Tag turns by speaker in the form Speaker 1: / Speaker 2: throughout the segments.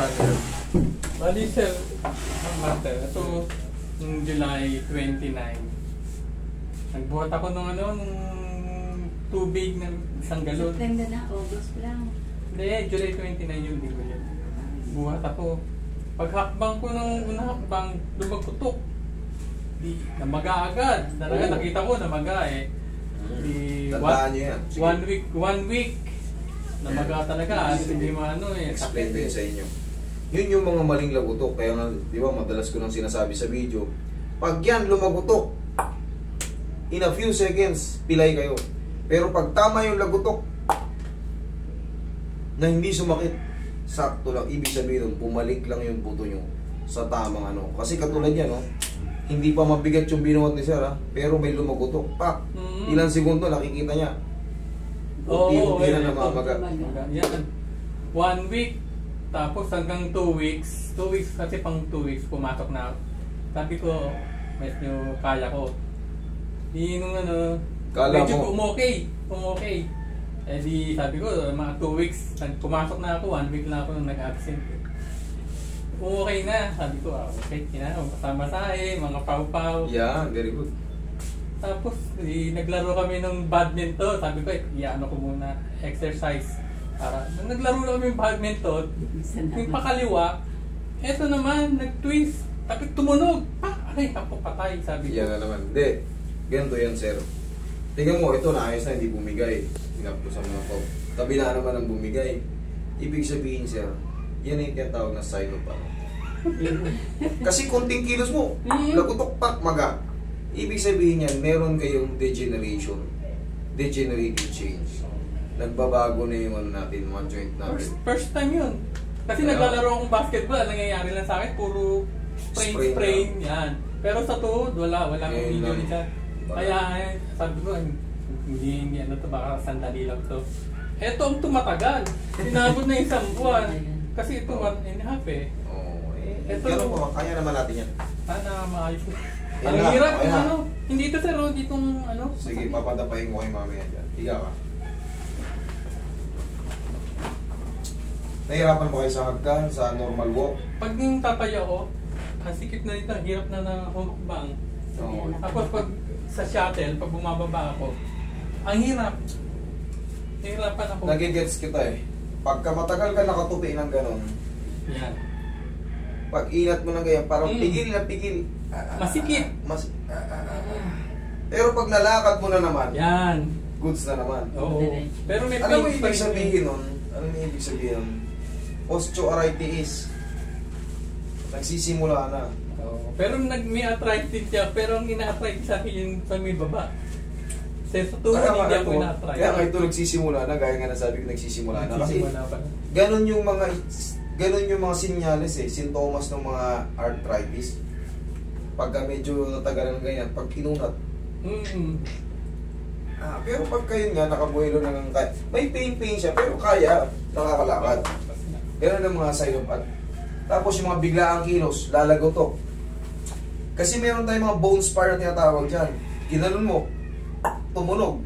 Speaker 1: Hunter.
Speaker 2: Bali sir, ang matter, ito yung July 29. Nagbuhat ako nung nung tubig ng isang galon.
Speaker 3: September na, August lang.
Speaker 2: Hindi, July 29 yun, di ba yun? Buhat ako. Paghakbang ko ng unang hakbang, lumagputok. Di, namaga agad. Talaga, nakita ko, namaga eh. Di,
Speaker 1: Tandaan nyo yan. Sige.
Speaker 2: one week. Namaga talaga. Hindi maano eh.
Speaker 1: Explain ko yun sa inyo. Yun yung mga maling lagutok. Kaya nga, di ba, madalas ko nang sinasabi sa video, pag yan lumagutok, in a few seconds, pilay kayo. Pero pag tama yung lagutok, na hindi sumakit, sakto lang. Ibig sabihin nun, pumalik lang yung buto nyo sa tamang ano. Kasi katulad yan, no? Hindi pa mabigat yung binuhat ni Sir, ha? Pero may lumagutok. Pak! Ilang segundo, nakikita niya. Unti-unti na namamaga.
Speaker 2: Yan. 1 week, tapos hanggang 2 weeks. 2 weeks, kasi pang 2 weeks, pumasok na ako. Sabi ko, medyo kaya ko. Di nung
Speaker 1: Kala
Speaker 2: medyo
Speaker 1: mo.
Speaker 2: umokay. Eh di sabi ko, mga 2 weeks, pumasok na ako, 1 week na ako nung nag-absent. Okay na, sabi ko, okay, kasama-sahe, mga pau-pau.
Speaker 1: Yeah, very good.
Speaker 2: Tapos, naglaro kami ng badminton. Sabi ko, iano ko muna, exercise. Para, nung naglaro na kami ng badminton, yung pakaliwa, eto naman, nag-twist. Tapos tumunog. Aray, ako patay, sabi ko.
Speaker 1: Yan na naman. Hindi. Ganito yan, Sir. Tingnan mo, ito naayos na, hindi bumigay. Tinap ko sa mga pau. Kabila naman ang bumigay. Ibig sabihin, Sir, yan ay tinatawag na sign of ano. Kasi konting kilos mo, lagutok pak, maga. Ibig sabihin yan, meron kayong degeneration. Degenerative change. Nagbabago na yung ano natin, mga joint natin.
Speaker 2: First time yun. Kasi naglalaro akong basketball, nangyayari lang sa akin, puro sprain, yan. Pero sa tuhod, walang video nila. Kaya sabi ko, hindi ano to, baka sandali lang to. Eto ang tumatagal. Sinabot na isang buwan. Kasi ito 1.5 eh.
Speaker 1: Ito po, kaya naman natin yan.
Speaker 2: Sana maayos na. Ang hirap kung ano. Hindi ito sir, ditong ano.
Speaker 1: Sige, papadapayin ko kayo mamaya dyan. Higa ka. Nahihirapan ba kayo sa hagdan, sa normal walk?
Speaker 2: Pag yung tataya ko, ang sikip na dito, hirap na na humakbang.
Speaker 1: Oo.
Speaker 2: Tapos pag sa shuttle, pag bumababa ako, ang hirap. Hirapan ako.
Speaker 1: Nagigets kita eh. Pagka matagal ka nakatupi ng ganon,
Speaker 2: Yan.
Speaker 1: pag inat mo ng ganyan, parang pigil na pigil.
Speaker 2: Masikip.
Speaker 1: Pero pag nalakad mo na naman,
Speaker 2: Yan.
Speaker 1: goods na naman.
Speaker 2: Oo. Pero may
Speaker 1: Alam mo
Speaker 2: pain pa
Speaker 1: ibig
Speaker 2: rin.
Speaker 1: sabihin nun? Ano yung ibig sabihin nun? Osteoarthritis. Nagsisimula na.
Speaker 2: Oo. Pero may arthritis siya, pero ang ina-arthritis sa akin yung sa may baba. Sa tuhod, hindi ako ina-arthritis.
Speaker 1: Kaya nga ito nagsisimula na, gaya nga nasabi ko nagsisimula na. Kasi
Speaker 2: Nagsisimula pa.
Speaker 1: ganun yung mga sinyales eh, sintomas ng mga arthritis. Pagka medyo natagalan ng ganyan, pag kinunat. Pero pag kayo nga, nakabuelo na ng kaya, may pain siya, pero kaya, nakakalakad. Ganun ang mga sign of ad. Tapos yung mga biglaang kilos, lalagotok. Kasi meron tayong mga bone spar na tinatawag dyan. Ginanon mo, tumunog.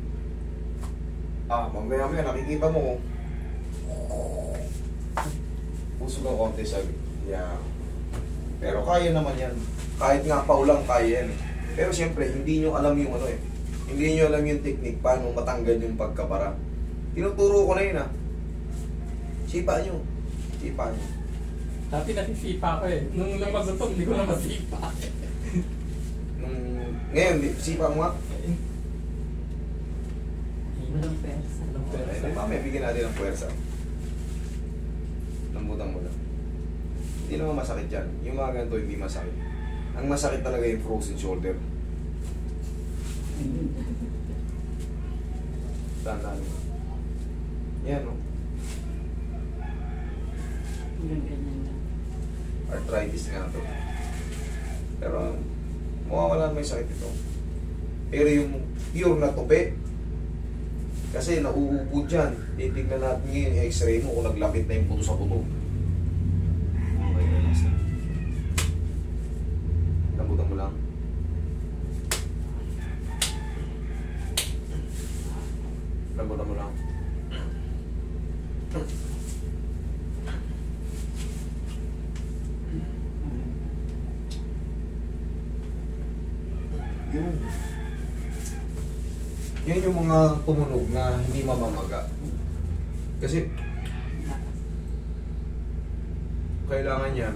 Speaker 1: Mamaya nakikita mo, pusog ang konti sabi. Yeah. Pero kaya naman yan. Kahit nga paulang kaya yan. Pero siyempre, hindi nyo alam yung ano eh. Hindi nyo alam yung technique paano matanggal yung pagkabara. Tinuturo ko na yun Sipa nyo.
Speaker 2: Dati nasisipa ko eh. Nung lumagutok, hindi ko na masipa.
Speaker 1: Ngayon, sipa mo nga.
Speaker 3: Walang pwersa.
Speaker 1: Mamaya bigyan natin ng puwersa. Lambutan mo lang. Hindi naman masakit yan. Yung mga ganito hindi masakit. Ang masakit talaga yung frozen shoulder. Tandaan mo. Yan
Speaker 3: Ganyan lang.
Speaker 1: Arthritis nga to. Pero mawawala naman yung sakit ito. Pero yung pure na tupi, kasi nauupod dyan. Titignan natin ngayon yung x-ray mo kung naglapit na yung buto sa buto. Okay, relax na. Lambutan mo lang. Lambutan mo lang. Yan yung mga tumunog na hindi mamamaga. Kasi kailangan yan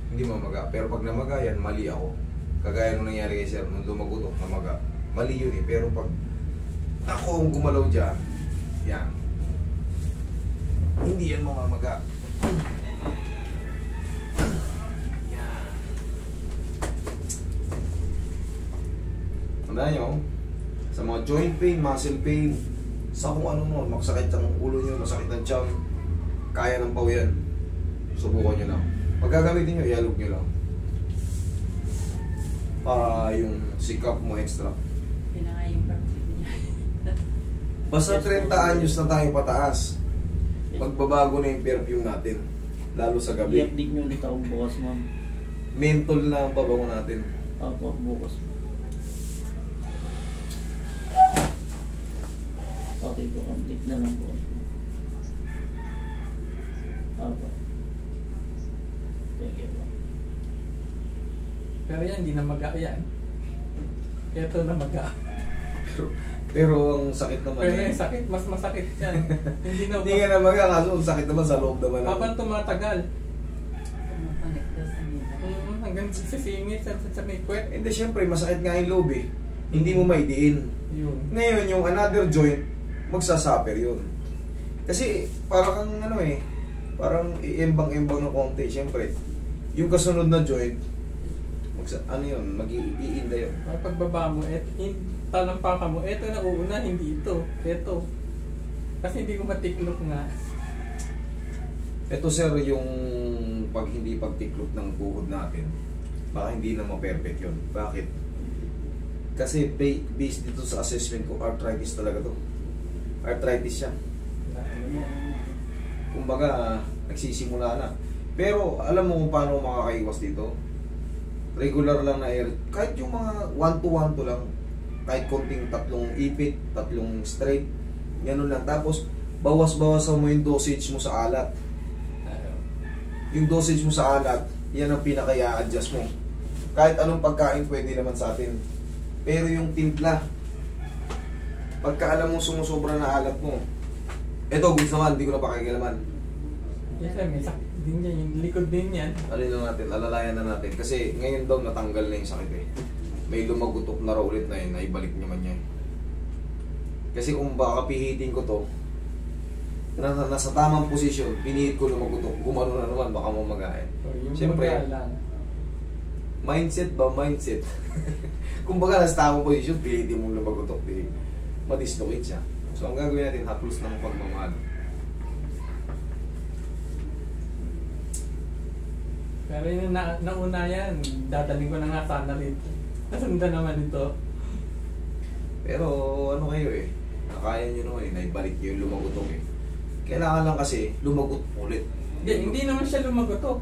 Speaker 1: hindi mamaga. Pero pag namaga yan, mali ako. Kagaya nung nangyari kay sir, nung lumagutok, namaga. Mali yun eh. Pero pag ako ang gumalaw dyan, yan. Hindi yan mamamaga. Yan. Tandaan nyo, sa mga joint pain, muscle pain, sa kung ano mo, makasakit ang ulo nyo, masakit ang tiyan, kaya ng pao yan. Subukan nyo lang. Pag gagamitin nyo, ialog nyo lang. Para yung sikap mo extra.
Speaker 3: Pinaka yung perfume niya.
Speaker 1: Basta 30 anyos na tayo pataas, magbabago na yung perfume natin. Lalo sa gabi.
Speaker 4: I-update nyo ulit ako bukas, ma'am.
Speaker 1: Menthol na ang pabango natin.
Speaker 4: Opo, bukas. Okay po, complete na lang po. Opo. Thank you po.
Speaker 2: Pero yan, hindi na maga yan. Ito na maga.
Speaker 1: Pero ang sakit naman
Speaker 2: Pero
Speaker 1: yan.
Speaker 2: yung sakit, mas masakit yan. Hindi na
Speaker 1: Hindi nga naman nga, kaso ang sakit naman sa loob naman.
Speaker 2: habang tumatagal.
Speaker 3: Pumapalik daw sa nila.
Speaker 2: Hanggang sa singit, sa may kwet.
Speaker 1: Hindi, syempre, masakit nga yung loob eh. Hindi mo maidiin.
Speaker 2: Yun.
Speaker 1: Ngayon, yung another joint, magsasuffer yun. Kasi, parang ano eh, parang iembang-embang ng konti. Syempre, yung kasunod na joint, ano yun, mag-iinda yun.
Speaker 2: Pagbaba mo, talampakan mo, eto na uuna, hindi ito. Eto. Kasi hindi ko matiklop nga.
Speaker 1: Ito sir, yung pag hindi pagtiklop ng tuhod natin, baka hindi na ma-perfect yun. Bakit? Kasi based dito sa assessment ko, arthritis talaga to. Arthritis siya. Kumbaga, nagsisimula na. Pero alam mo kung paano makakaiwas dito? Regular lang na air. Kahit yung mga 1-to-1 to lang, kahit konting tatlong ipit, tatlong straight, ganun lang. Tapos, bawas-bawasan mo yung dosage mo sa alat. Yung dosage mo sa alat, yan ang pinaka-i-adjust mo. Kahit anong pagkain pwede naman sa atin. Pero yung timpla, pagka alam mo sumusobra na alat mo, eto, goods naman, hindi ko na pakikilaman.
Speaker 2: Yes, may sakit din yan. Yung likod din yan.
Speaker 1: Alin na natin, alalayan na natin. Kasi ngayon daw natanggal na yung sakit eh. May lumagutok na raw ulit na yun, naibalik naman niya. Kasi kung baka pihitin ko to, nasa tamang posisyon, pinihit ko lumagutok, gumano na naman, baka mamagain.
Speaker 2: So, yung
Speaker 1: Siyempre,
Speaker 2: mag-aalang.
Speaker 1: mindset ba? Mindset. Kung baga nasa tamang posisyon, pilitin mong lumagutok, madislocate siya. So ang gagawin natin, haplos ng pagmamahal.
Speaker 2: Pero yung nauna yan, dadaling ko na nga sana rito. Nasundan naman ito.
Speaker 1: Pero ano kayo eh, nakaya nyo naman eh, naibalik nyo yung lumagutok eh. Kailangan lang kasi lumagot ulit.
Speaker 2: Hindi naman siya lumagotok.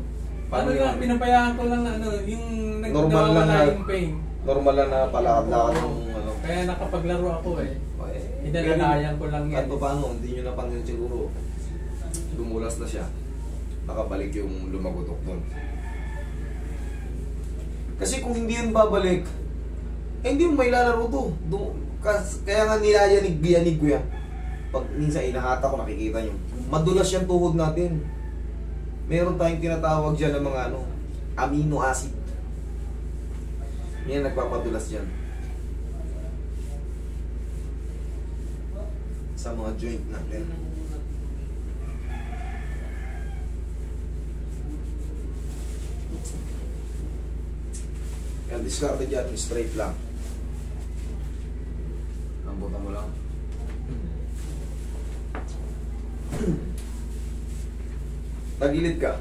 Speaker 1: Paano
Speaker 2: Ano
Speaker 1: yun?
Speaker 2: lang, pinabayaan ko lang na ano, yung
Speaker 1: Normal lang
Speaker 2: nawawala
Speaker 1: na-
Speaker 2: yung pain.
Speaker 1: Normal lang na palakad-lakad ng ano.
Speaker 2: Kaya nakapaglaro ako eh.
Speaker 1: Eh,
Speaker 2: Inalalayan ko lang yan.
Speaker 1: At paano, hindi nyo napansin siguro, lumulas na siya. Nakabalik yung lumagutok doon. Kasi kung hindi yun babalik, eh hindi mo may lalaro to. Kaya nga nilayanig ko yan. Pag minsan inahata ko, nakikita nyo. Madulas yung tuhod natin. Meron tayong tinatawag dyan ng mga amino acid. Yan nagpapadulas dyan. Sa mga joint natin. Yan, discard dyan, straight lang. Lambutan mo lang. Tagilid ka.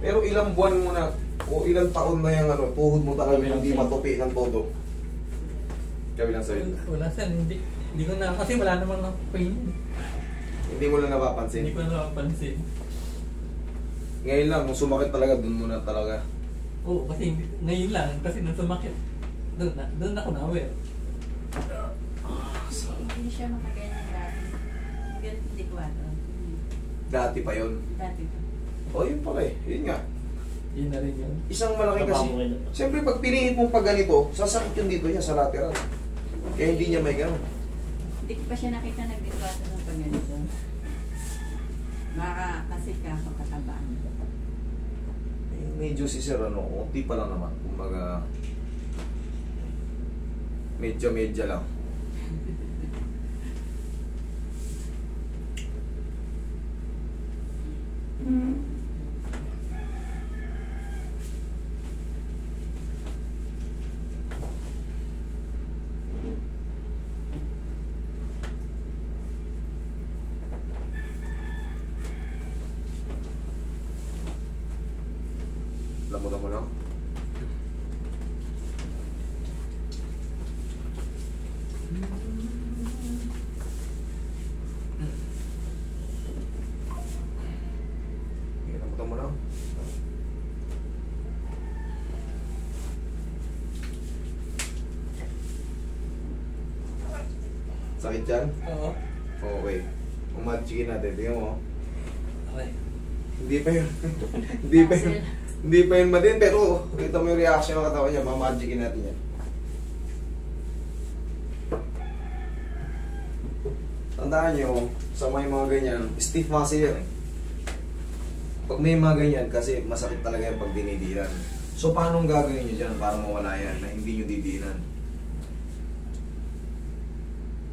Speaker 1: Pero ilang buwan mo na o ilang taon na yung tuhod mo talaga hindi matupi ng todo. Kabilang side.
Speaker 2: Wala sir, hindi ko na, kasi wala namang pain.
Speaker 1: Hindi mo lang napapansin.
Speaker 2: Hindi ko na napapansin.
Speaker 1: Ngayon lang, kung sumakit talaga, dun mo na talaga.
Speaker 2: Oo, kasi ngayon lang, kasi nung sumakit, doon ako na-aware.
Speaker 3: Hindi siya makaganyan dati. ganito, hindi ko alam.
Speaker 1: Dati pa yun.
Speaker 3: Dati pa.
Speaker 1: O, yun pala eh. Yun nga.
Speaker 2: Yun na rin yun.
Speaker 1: Isang malaki kasi. Siyempre, pag piniit mong pag ganito, sasakit yun dito niya sa lateral. Kaya hindi niya may gano'n.
Speaker 3: Hindi ko pa siya nakita nagdikwato ng pag ganito. Baka kasi kakakatabaan.
Speaker 1: Eh, medyo si Sir, ano, unti pa lang naman. Kumbaga, medya lang. Lamunan mo lang. Lamunan mo lang. Sakit dyan?
Speaker 2: Oo.
Speaker 1: Okay. Umatchikin natin. Tingnan mo.
Speaker 2: Okay.
Speaker 1: Hindi pa yun. Hindi pa yun. Hindi pa yun madin, pero kita mo yung reaction ng katawan niya, mamagicin natin yan. Tandaan nyo, sa may mga ganyan, stiff muscle yan eh. Pag may mga ganyan, kasi masakit talaga yan pag dinidinan. So paano gagawin nyo dyan para mawala yan na hindi nyo didinan?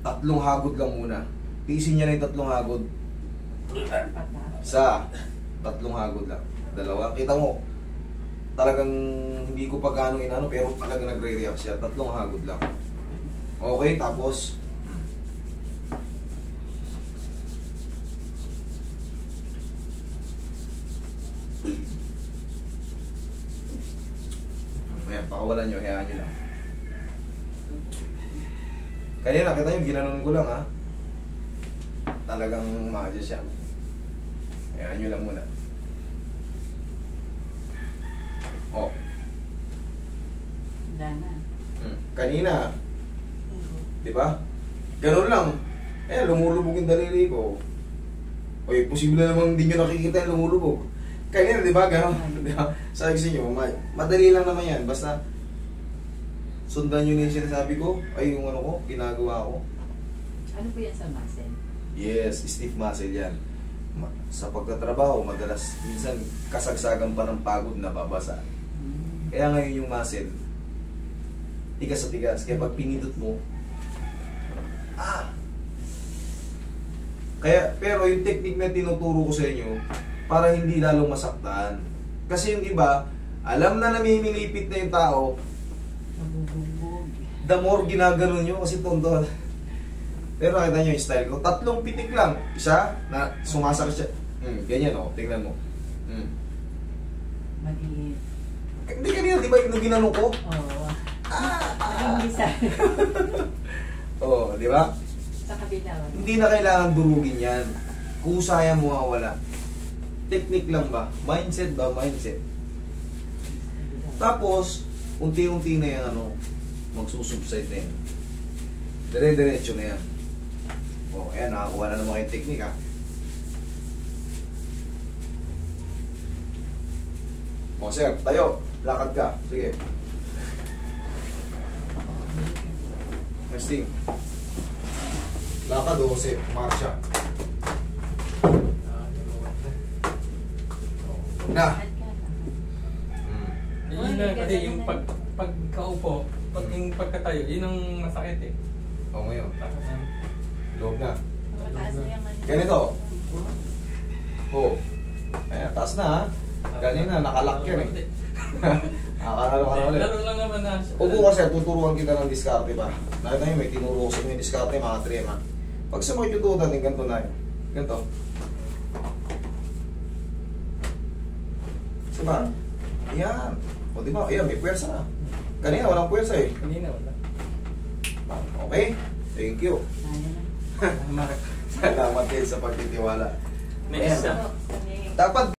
Speaker 1: 3 hagod lang muna. Tiisin niya na yung 3 hagod. Sa 3 hagod lang. 2, kita mo, talagang hindi ko pa gaano inano pero talagang nagre-react siya. 3 hagod lang. Okay, tapos ayan, pakawalan nyo, hayaan nyo lang. Kanina, kita nyo, ginanon ko lang ha. Talagang ma-adjust siya. Hayaan nyo lang muna. Oh.
Speaker 3: Dana.
Speaker 1: Kanina, di ba? Ganun lang. Eh, lumulubog yung daliri ko. Oy, posible namang hindi nyo nakikita yung lumulubog. Kanina, di ba? Ganun. Di ba? Sabi sa inyo, madali lang naman yan. Basta, sundan nyo na yung sinasabi ko. Ay, yung ano ko, ginagawa ko.
Speaker 3: Ano po yan sa muscle?
Speaker 1: Yes, stiff muscle yan. Sa pagtatrabaho, madalas, minsan, kasagsagan pa ng pagod na babasa. Kaya ngayon yung muscle, tigas sa tigas. Kaya pag pinindot mo, Kaya, pero yung technique na tinuturo ko sa inyo, para hindi lalong masaktan. Kasi yung iba, alam na namimilipit na yung tao,
Speaker 3: Nabubugbog.
Speaker 1: the more ginaganon nyo kasi tondo. Pero nakita nyo yung style ko, 3 pitik lang. Isa, na sumasakit siya. Ganyan o, tingnan mo.
Speaker 3: Maliit.
Speaker 1: Hindi kanina, di ba yung ginano ko?
Speaker 3: Oo. Ang isa.
Speaker 1: Oo, di ba?
Speaker 3: Sa kabila.
Speaker 1: Hindi na kailangan durugin yan. Kusaya mo mawala. Technique lang ba? Mindset ba? Mindset. Tapos, unti-unti na yan, magsusubside na yan. Dire-diretso na yan. O, ayan, nakakuha na naman kayong technique, ha? O, sir, tayo. Lakad ka. Sige. Resting. Lakad o, sir. Marcha. Na.
Speaker 2: Yun na kasi yung pagkaupo, yung pagkatayo, yun ang masakit eh.
Speaker 1: O, ngayon. Loob na.
Speaker 3: Mataas na yung ano.
Speaker 1: Ganito. O. Ayan, taas na, ha? Kanina, nakalak yan eh. Nakakalo ka na ulit.
Speaker 2: Laro lang naman na.
Speaker 1: Upo kasi, tuturuan kita ng diskarte pa. Nakita nyo, may tinuro ko sa inyo yung diskarte, mga 3 ha. Pag sa mga tututan, yung ganito na yun. Ganito. Diba? Yan. O diba? Ayan, may puwersa na. Kanina, walang puwersa eh.
Speaker 2: Kanina wala.
Speaker 1: Okay? Thank you.
Speaker 3: Kaya na.
Speaker 1: Salamat din sa pagtitiwala.
Speaker 2: Next
Speaker 1: Ayan.
Speaker 2: na.
Speaker 3: Kami-
Speaker 1: Dapat